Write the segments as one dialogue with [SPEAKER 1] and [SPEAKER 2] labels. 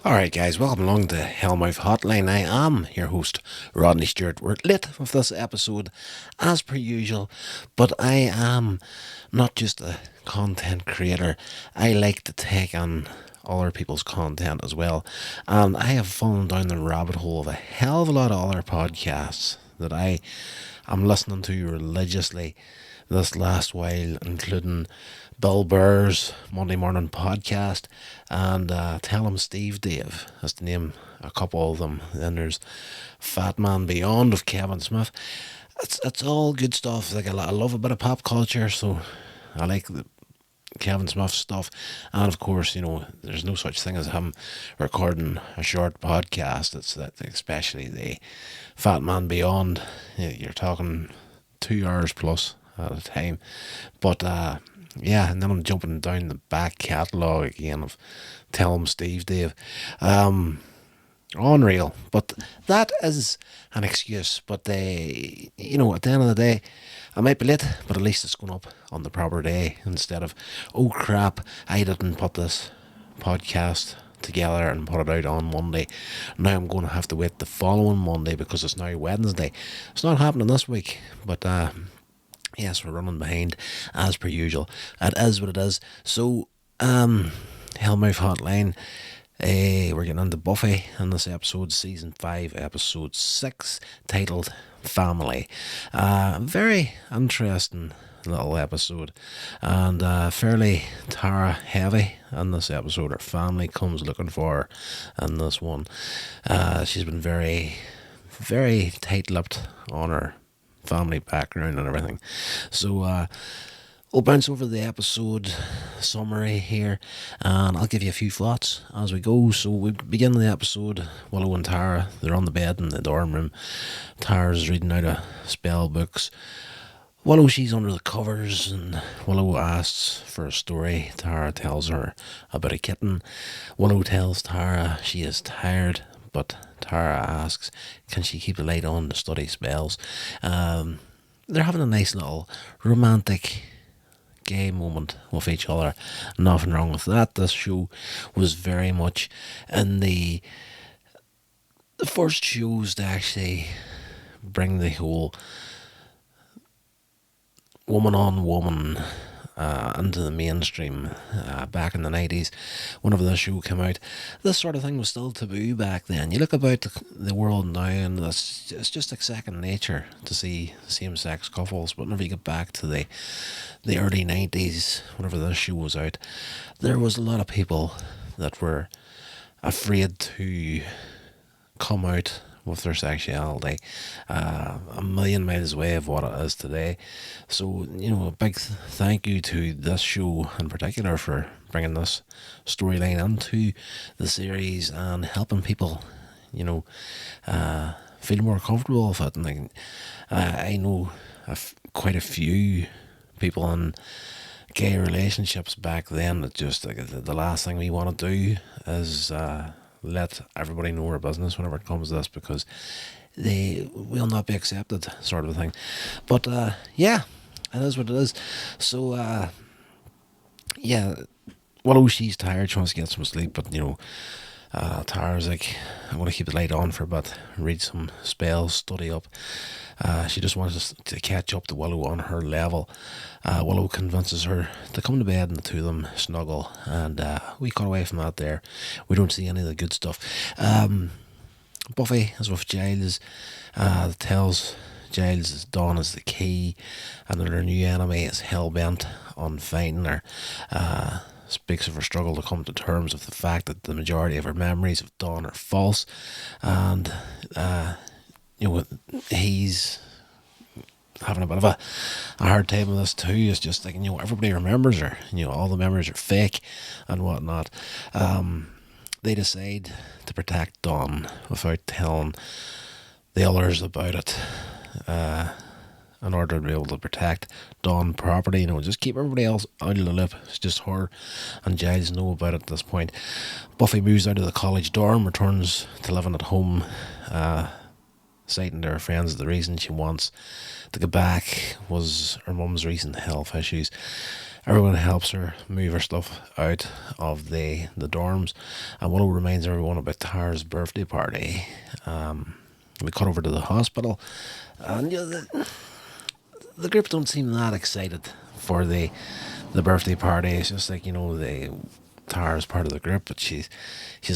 [SPEAKER 1] Alright guys, welcome along to Hellmouth Hotline. I am your host, Rodney Stewart. We're late with this episode, as per usual, but I am not just a content creator. I like to take on other people's content as well, and I have fallen down the rabbit hole of a hell of a lot of other podcasts that I am listening to religiously this last while, including Bill Burr's Monday Morning Podcast and Tell Him Steve Dave, that's to name a couple of them. Then there's Fat Man Beyond of Kevin Smith. It's all good stuff. Like I love a bit of pop culture, so I like the Kevin Smith stuff. And of course, there's no such thing as him recording a short podcast. It's that, especially the Fat Man Beyond. You're talking 2 hours plus at a time. But yeah, and then I'm jumping down the back catalogue again of Tell 'Em Steve Dave. Unreal. But that is an excuse. But at the end of the day, I might be late, but at least it's going up on the proper day instead of, oh crap, I didn't put this podcast together and put it out on Monday. Now I'm going to have to wait the following Monday because it's now Wednesday. It's not happening this week, but yes, we're running behind as per usual. It is what it is. So, Hellmouth Hotline. We're getting into Buffy in this episode, season 5, episode 6, titled Family. Very interesting little episode, and fairly Tara heavy in this episode. Her family comes looking for her in this one. She's been very, very tight-lipped on her family background and everything. So we'll bounce over the episode summary here, and I'll give you a few thoughts as we go. So we begin the episode. Willow and Tara, they're on the bed in the dorm room. Tara's reading out of spell books. Willow, she's under the covers, and Willow asks for a story. Tara tells her about a kitten. Willow tells Tara she is tired, but Tara asks, can she keep the light on to study spells? They're having a nice little romantic gay moment with each other. Nothing wrong with that. This show was very much in the first shows to actually bring the whole woman on woman into the mainstream back in the 90s. Whenever this show came out, this sort of thing was still taboo back then. You look about the world now, and it's just like second nature to see same-sex couples. But whenever you get back to the early 90s, whenever this show was out, there was a lot of people that were afraid to come out with their sexuality, a million miles away of what it is today. So, a big thank you to this show in particular for bringing this storyline into the series and helping people, feel more comfortable with it. And I know quite a few people in gay relationships back then that just the last thing we want to do is let everybody know our business whenever it comes to this, because they will not be accepted, sort of a thing. But yeah, it is what it is. So yeah, Willow, she's tired, she wants to get some sleep, but Tara's like, I'm going to keep the light on for a bit, read some spells, study up. She just wants us to catch up to Willow on her level. Willow convinces her to come to bed, and the two of them snuggle, and we cut away from that there. We don't see any of the good stuff. Buffy is with Giles, tells Giles Dawn is the key, and that her new enemy is hell-bent on finding her. Speaks of her struggle to come to terms with the fact that the majority of her memories of Dawn are false, and he's having a bit of a hard time with this too. It's just like, everybody remembers her, all the memories are fake and whatnot. They decide to protect Dawn without telling the others about it, in order to be able to protect Dawn properly. Just keep everybody else out of the loop. It's just her and Giles know about it at this point. Buffy moves out of the college dorm, returns to living at home, citing to her friends that the reason she wants to get back was her mum's recent health issues. Everyone helps her move her stuff out of the dorms, and Willow reminds everyone about Tara's birthday party. We cut over to the hospital, and the group don't seem that excited for the birthday party. It's just like, Tara's part of the group, but she's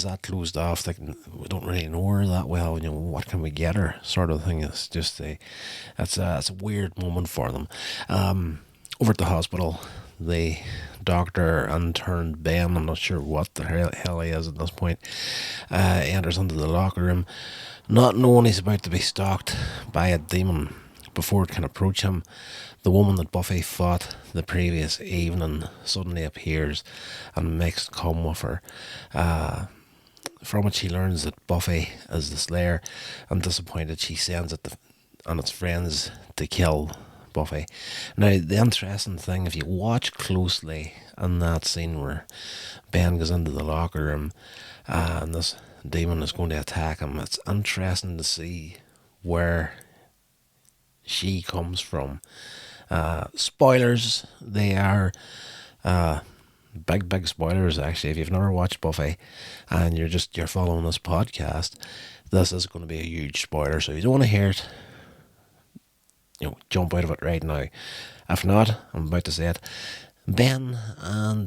[SPEAKER 1] that closed off. Like, we don't really know her that well. What can we get her? Sort of thing. It's just it's a weird moment for them. Over at the hospital, the doctor and turned Ben, I'm not sure what the hell he is at this point, enters into the locker room, not knowing he's about to be stalked by a demon. Before it can approach him, the woman that Buffy fought the previous evening suddenly appears and makes come with her. From it, she learns that Buffy is the Slayer, and disappointed, she sends it and its friends to kill Buffy. Now, the interesting thing, if you watch closely in that scene where Ben goes into the locker room and this demon is going to attack him, it's interesting to see where she comes from. Spoilers, they are big spoilers actually. If you've never watched Buffy and you're following this podcast, this is going to be a huge spoiler, so if you don't want to hear it, jump out of it right now. If not, I'm about to say it. Ben and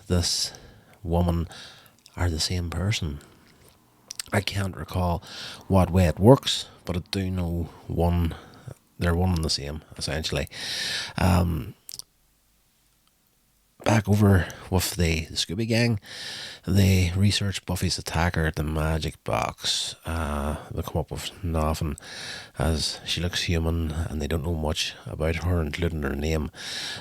[SPEAKER 1] this woman are the same person. I can't recall what way it works, but I do know they're one and the same, essentially. Back over with the Scooby Gang, they research Buffy's attacker at the magic box. They come up with nothing, as she looks human and they don't know much about her, including her name.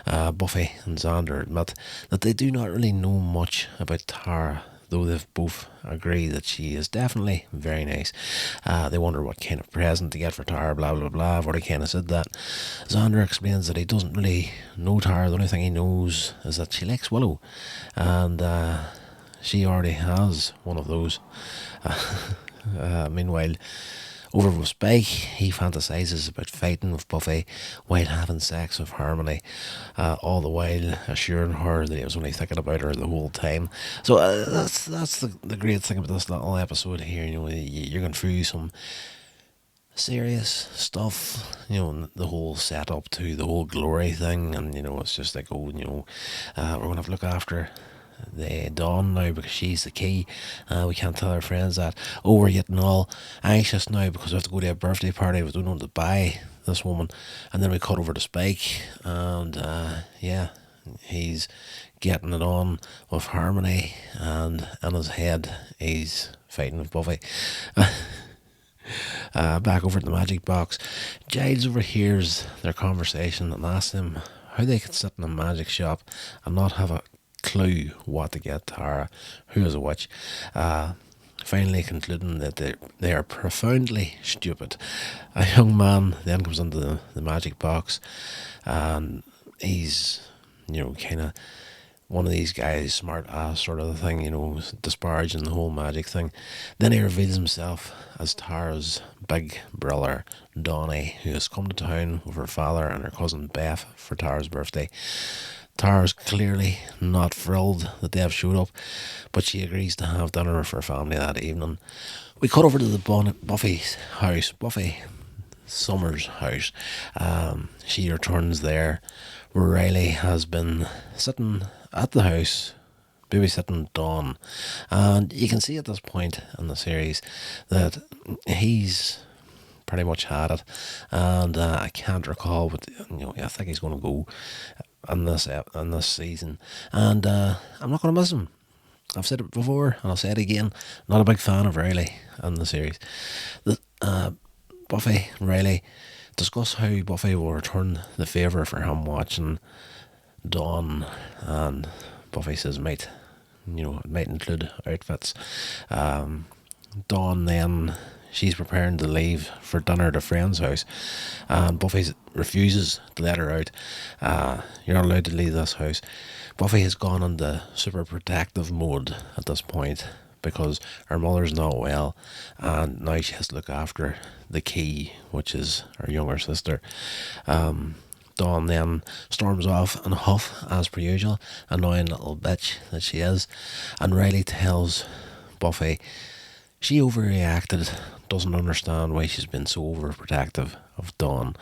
[SPEAKER 1] Buffy and Xander admit that they do not really know much about Tara, though they've both agreed that she is definitely very nice. They wonder what kind of present to get for Tara, blah blah blah. I've already kind of said that. Xander explains that he doesn't really know Tara. The only thing he knows is that she likes Willow, and she already has one of those. Meanwhile, over with Spike, he fantasises about fighting with Buffy while having sex with Harmony, all the while assuring her that he was only thinking about her the whole time. So that's the great thing about this little episode here. You're going through some serious stuff, the whole setup to the whole glory thing, and it's just like, we're going to have to look after the Dawn now because she's the key. We can't tell our friends that. We're getting all anxious now because we have to go to a birthday party. We don't know what to buy this woman. And then we cut over to Spike, and he's getting it on with Harmony, and in his head he's fighting with Buffy. Back over at the magic box, Giles overhears their conversation and asks them how they could sit in a magic shop and not have a clue what to get Tara, who is a witch, finally concluding that they are profoundly stupid. A young man then comes into the magic box, and he's kind of one of these guys, smart ass sort of a thing, disparaging the whole magic thing. Then he reveals himself as Tara's big brother, Donnie, who has come to town with her father and her cousin Beth for Tara's birthday. Tara's clearly not thrilled that they have showed up, but she agrees to have dinner with her family that evening. We cut over to the Buffy's house, Buffy Summers' house. She returns there where Riley has been sitting at the house babysitting Dawn, and you can see at this point in the series that he's pretty much had it, and I can't recall, but I think he's going to go in this season, and I'm not going to miss him. I've said it before and I'll say it again, not a big fan of Riley in the series. Buffy and Riley discuss how Buffy will return the favour for him watching Dawn, and Buffy says it might include outfits. Dawn then, she's preparing to leave for dinner at a friend's house, and Buffy refuses to let her out. You're not allowed to leave this house. Buffy has gone into super protective mode at this point because her mother's not well, and now she has to look after the key, which is her younger sister. Dawn then storms off in a huff, as per usual, annoying little bitch that she is, and Riley tells Buffy she overreacted, doesn't understand why she's been so overprotective of Dawn.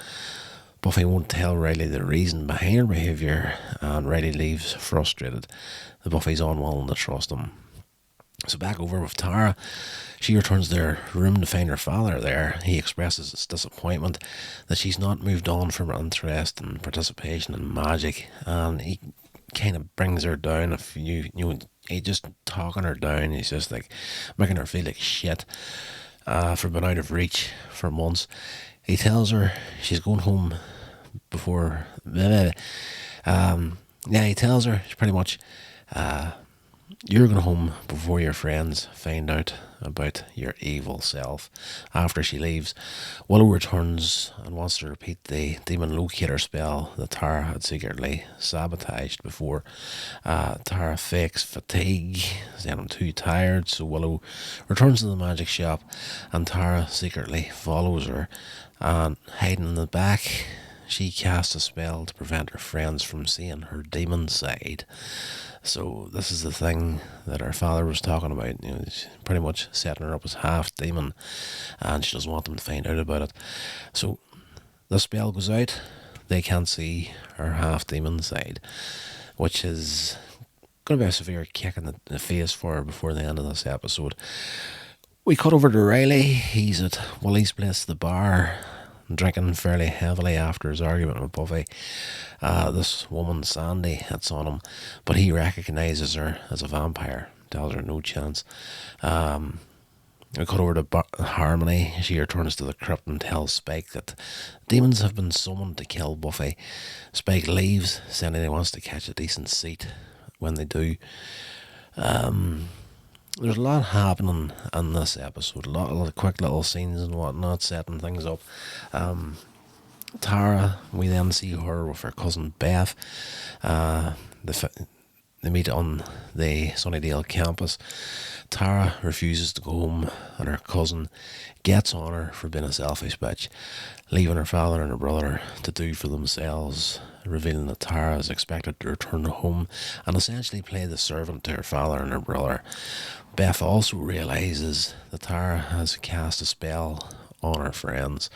[SPEAKER 1] Buffy won't tell Riley the reason behind her behaviour, and Riley leaves frustrated that Buffy's unwilling to trust him. So back over with Tara, she returns to her room to find her father there. He expresses his disappointment that she's not moved on from her interest and participation in magic, and he kind of brings her down a few, he just talking her down. He's just like making her feel like shit for being out of reach for months. He tells her she's going home before. He tells her pretty much, you're going home before your friends find out about your evil self. After she leaves, Willow returns and wants to repeat the demon locator spell that Tara had secretly sabotaged before. Tara fakes fatigue, saying I'm too tired, so Willow returns to the magic shop and Tara secretly follows her, and hiding in the back, she casts a spell to prevent her friends from seeing her demon side. So this is the thing that her father was talking about. He's pretty much setting her up as half demon, and she doesn't want them to find out about it. So the spell goes out. They can't see her half demon side, which is going to be a severe kick in the face for her before the end of this episode. We cut over to Riley. He's at Willie's place, the bar, drinking fairly heavily after his argument with Buffy. This woman, Sandy, hits on him, but he recognises her as a vampire, tells her no chance. We cut over to Harmony. She returns to the crypt and tells Spike that demons have been summoned to kill Buffy. Spike leaves, saying he wants to catch a decent seat when they do. There's a lot happening in this episode, a lot of quick little scenes and whatnot, setting things up. Tara, we then see her with her cousin Beth. They meet on the Sunnydale campus. Tara refuses to go home, and her cousin gets on her for being a selfish bitch, leaving her father and her brother to do for themselves, revealing that Tara is expected to return home and essentially play the servant to her father and her brother. Beth also realises that Tara has cast a spell on her friends,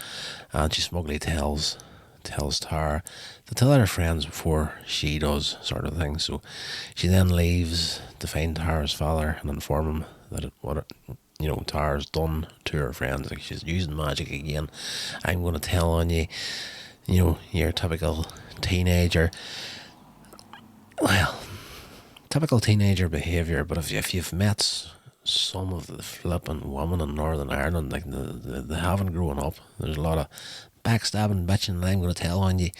[SPEAKER 1] and she smugly tells Tara to tell her friends before she does, sort of thing. So she then leaves to find Tara's father and inform him that Tara's done to her friends. Like, she's using magic again. I'm going to tell on you. You're a typical teenager. Well, typical teenager behaviour, but if you've met some of the flipping women in Northern Ireland, like they haven't grown up. There's a lot of backstabbing, bitching, and I'm going to tell on you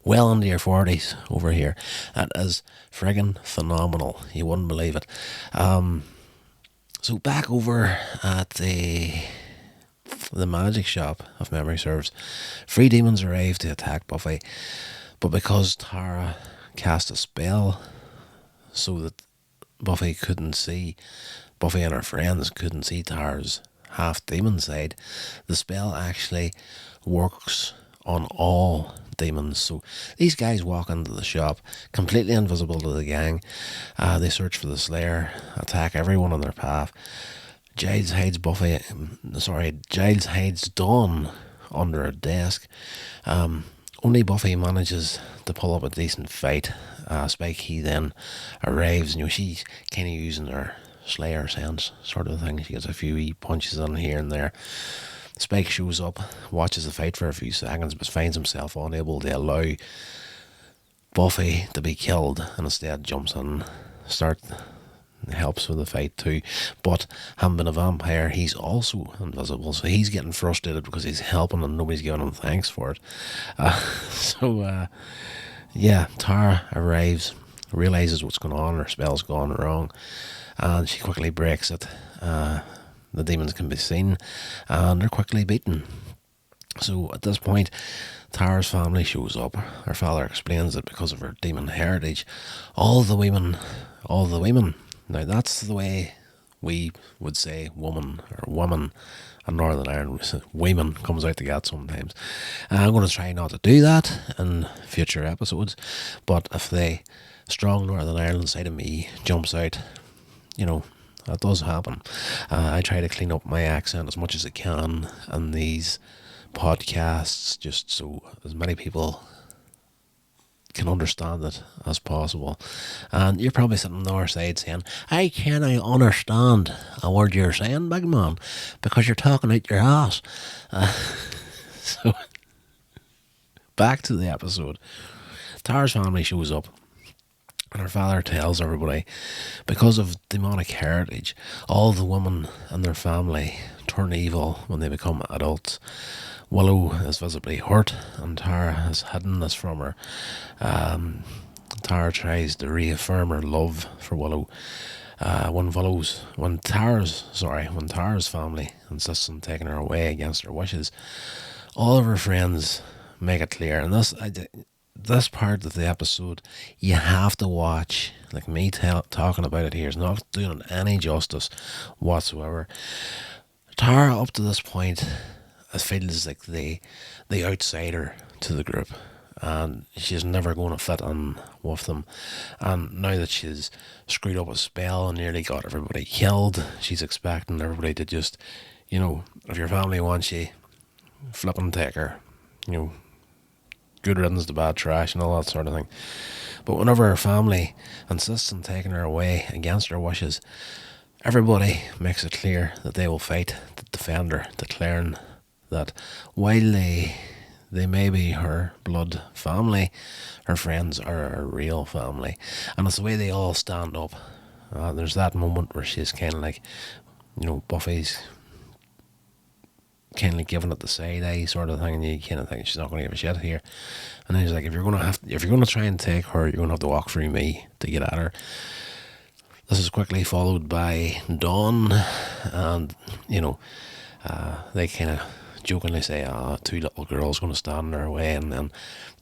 [SPEAKER 1] well into your 40s over here. That is friggin' phenomenal. You wouldn't believe it. So back over at the magic shop, if memory serves, 3 demons arrive to attack Buffy, but because Tara cast a spell so that Buffy and her friends couldn't see Tara's half demon side, the spell actually works on all demons. So these guys walk into the shop completely invisible to the gang. They search for the Slayer, attack everyone on their path. Giles hides Dawn under a desk. Only Buffy manages to pull up a decent fight. Spike, he then arrives, and she's kind of using her Slayer sense, sort of thing. She gets a few wee punches on here and there. Spike shows up, watches the fight for a few seconds, but finds himself unable to allow Buffy to be killed, and instead jumps in, helps with the fight too. But having been a vampire, he's also invisible, so he's getting frustrated because he's helping and nobody's giving him thanks for it. Tara arrives, realises what's going on, her spell's gone wrong, and she quickly breaks it. The demons can be seen, and they're quickly beaten. So at this point, Tara's family shows up. Her father explains that because of her demon heritage, all the women, now that's the way we would say woman or woman, and Northern Ireland, women comes out to get sometimes. I'm going to try not to do that in future episodes, but if the strong Northern Ireland side of me jumps out, that does happen. I try to clean up my accent as much as I can in these podcasts, just so as many people can understand it as possible. And you're probably sitting on the other side saying, I can't understand a word you're saying, big man, because you're talking out your ass. So, back to the episode. Tara's family shows up, and her father tells everybody, because of demonic heritage, all the women in their family turn evil when they become adults. Willow is visibly hurt, and Tara has hidden this from her. Tara tries to reaffirm her love for Willow. When Tara's family insists on taking her away against her wishes, all of her friends make it clear, and this part of the episode you have to watch. Like me talking about it here is not doing it any justice whatsoever. Tara, up to this point, it feels like the outsider to the group, and she's never going to fit in with them. And now that she's screwed up a spell and nearly got everybody killed, she's expecting everybody to just, if your family wants you, flip and take her, good riddance to bad trash and all that sort of thing. But whenever her family insists on taking her away against her wishes, everybody makes it clear that they will fight to defend her, declaring that while they may be her blood family, her friends are her real family. And it's the way they all stand up. There's that moment where she's kind of like, Buffy's kind of giving it the side eye sort of thing, and you kind of think she's not going to give a shit here. And then he's like, if you're going to try and take her, you're going to have to walk through me to get at her. This is quickly followed by Dawn, and they kind of jokingly say, two little girls going to stand in their way, and then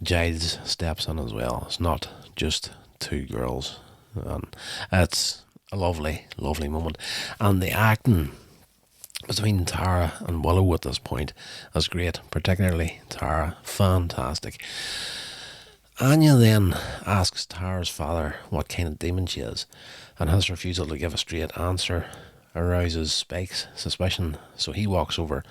[SPEAKER 1] Giles steps in as well. It's not just two girls, and it's a lovely, lovely moment. And the acting between Tara and Willow at this point is great, particularly Tara, fantastic. Anya then asks Tara's father what kind of demon she is, and his refusal to give a straight answer arouses Spike's suspicion, so he walks over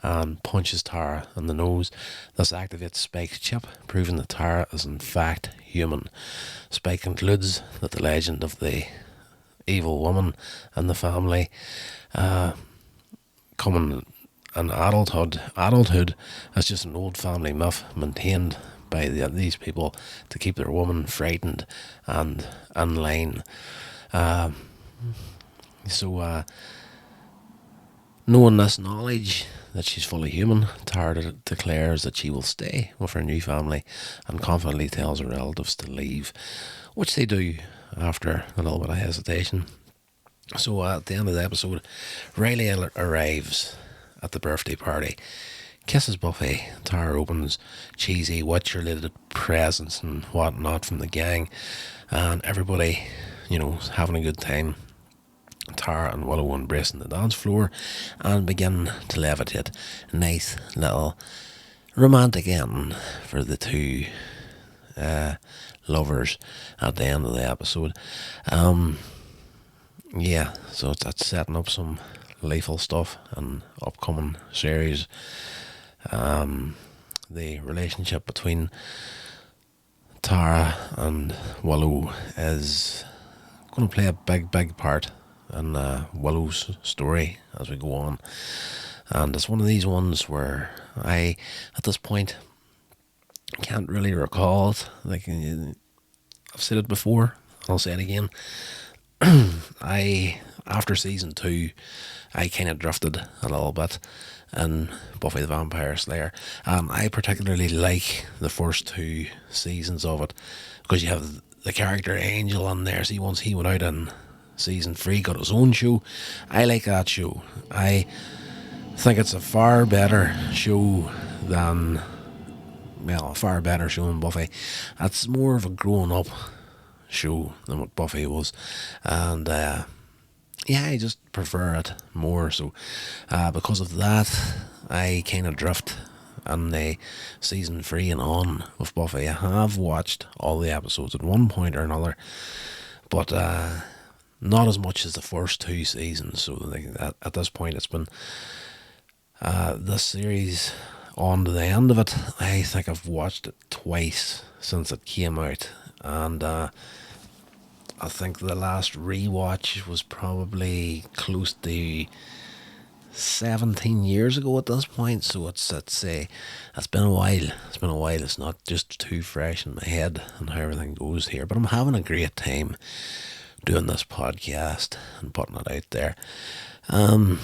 [SPEAKER 1] and punches Tara in the nose. This activates Spike's chip, proving that Tara is in fact human. Spike concludes that the legend of the evil woman in the family coming in adulthood is just an old family myth maintained by these people to keep their woman frightened and in line. Knowing this knowledge that she's fully human, Tara declares that she will stay with her new family and confidently tells her relatives to leave, which they do after a little bit of hesitation. So at the end of the episode, Riley arrives at the birthday party, kisses Buffy. Tara opens cheesy, witch-related presents and whatnot from the gang, and everybody, is having a good time. Tara and Willow embrace on the dance floor and begin to levitate. Nice little romantic ending for the two lovers at the end of the episode. So that's setting up some lethal stuff in upcoming series. The relationship between Tara and Willow is going to play a big part in Willow's story as we go on, and it's one of these ones where I, at this point, can't really recall it. Like, I've said it before, I'll say it again. After season 2, I kind of drifted a little bit in Buffy the Vampire Slayer. I particularly like the first 2 seasons of it because you have the character Angel in there. See, once he went out in season 3, got his own show. I like that show. I think it's a far better show than Buffy. It's more of a grown up show than what Buffy was, and yeah, I just prefer it more. So because of that, I kind of drift on the season 3 and on with Buffy. I have watched all the episodes at one point or another, but not as much as the first 2 seasons. So like, at this point, it's been this series on to the end of it. I think I've watched it twice since it came out, and I think the last rewatch was probably close to 17 years ago at this point. So it's been a while. It's been a while. It's not just too fresh in my head and how everything goes here. But I'm having a great time doing this podcast and putting it out there. I'm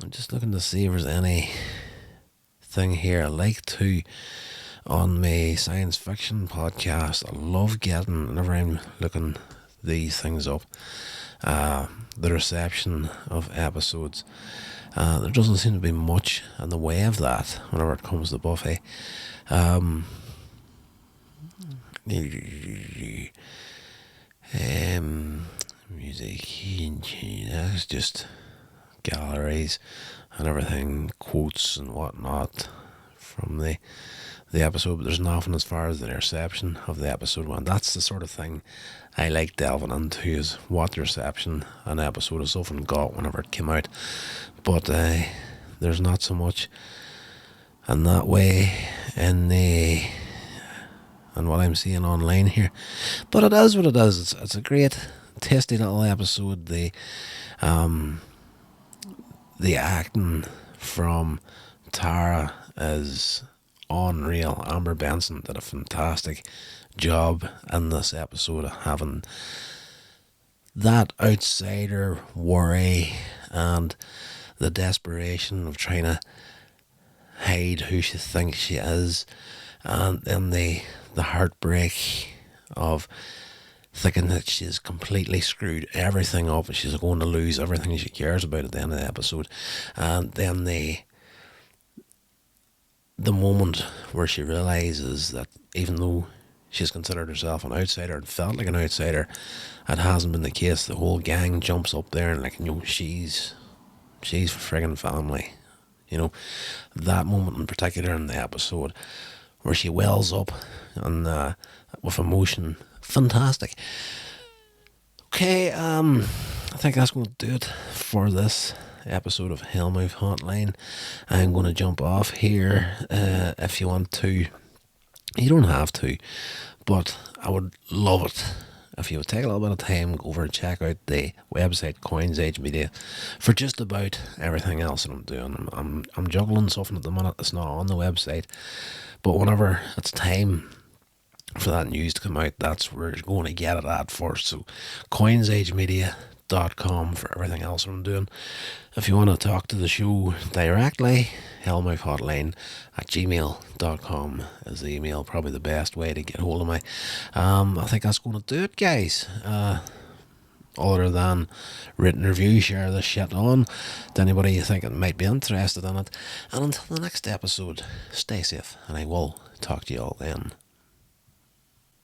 [SPEAKER 1] just looking to see if there's anything here I like to on my science fiction podcast. I love getting, whenever I'm looking these things up, the reception of episodes. There doesn't seem to be much in the way of that whenever it comes to Buffy. Music, that's just galleries and everything, quotes and whatnot from the episode, but there's nothing as far as the reception of the episode one. That's the sort of thing I like delving into, is what the reception an episode has often got whenever it came out. But there's not so much in that way in what I'm seeing online here. But it is what it is. It's a great, tasty little episode. The acting from Tara is unreal. Amber Benson did a fantastic job in this episode of having that outsider worry and the desperation of trying to hide who she thinks she is, and then the heartbreak of thinking that she's completely screwed everything up and she's going to lose everything she cares about at the end of the episode. And then the moment where she realises that even though she's considered herself an outsider and felt like an outsider, it hasn't been the case. The whole gang jumps up there and, like, you know, she's friggin' family. You know, that moment in particular in the episode where she wells up and with emotion, fantastic. Okay, I think that's going to do it for this episode of Hellmouth Hotline. I'm going to jump off here. If you want to, you don't have to, but I would love it if you would take a little bit of time, go over and check out the website Coins Age Media for just about everything else that I'm doing. I'm juggling something at the minute that's not on the website, but whenever it's time for that news to come out, that's where you're going to get it at first. So coinsagemedia.com for everything else I'm doing. If you want to talk to the show directly, Hellmouth Hotline at gmail.com is the email, probably the best way to get hold of me. I think that's going to do it, guys. Other than written review, share this shit on to anybody you think it might be interested in it. And until the next episode, stay safe, and I will talk to you all then.